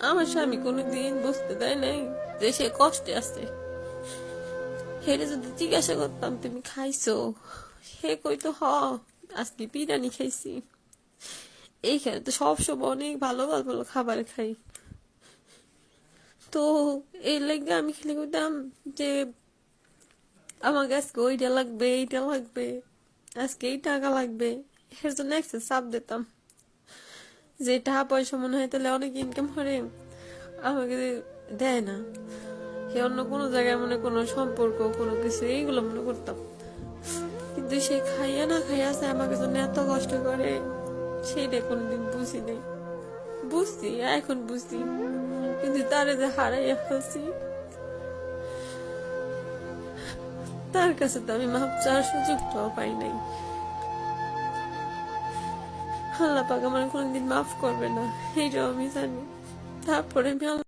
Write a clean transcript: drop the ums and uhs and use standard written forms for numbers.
আমার স্বামী কোনোদিন বুঝতে দেয় নাই যে সে কষ্টে আছে। হেরে যদি জিজ্ঞাসা করতাম তুমি খাইছো, সে কইতো হ আজকে বিরিয়ানি খাইছি। এইখানে তো সবসময় অনেক ভালো ভালো ভালো খাবার খাই। তো এই লেগে আমি খেলে কইতাম যে আমাকে আজকে ওইটা লাগবে, এইটা লাগবে, আজকে এই টাকা লাগবে। এর জন্য একটা চাপ দিতাম যে টাকা পয়সা মনে হয় তাহলে অনেক ইনকাম করে, আমাকে দেয় না। সে অন্য কোনো জায়গায় মনে কোনো সম্পর্ক কোনো কিছু এইগুলো মনে করতাম। কিন্তু সে খাইয়া না খাইয়া আছে আমাকে জন্য এত কষ্ট করে, সেইটা কোনোদিন বুঝি নাই। বুঝছি, এখন বুঝছি, কিন্তু তারে যে হারাইয়া ফেলছি, তার কাছে তো আমি মাপ চাওয়ার সুযোগটাও পাই নাই। আল্লাহ পাক আমার কোনোদিন মাফ করবে না, এইটাও আমি জানি। তারপরে আমি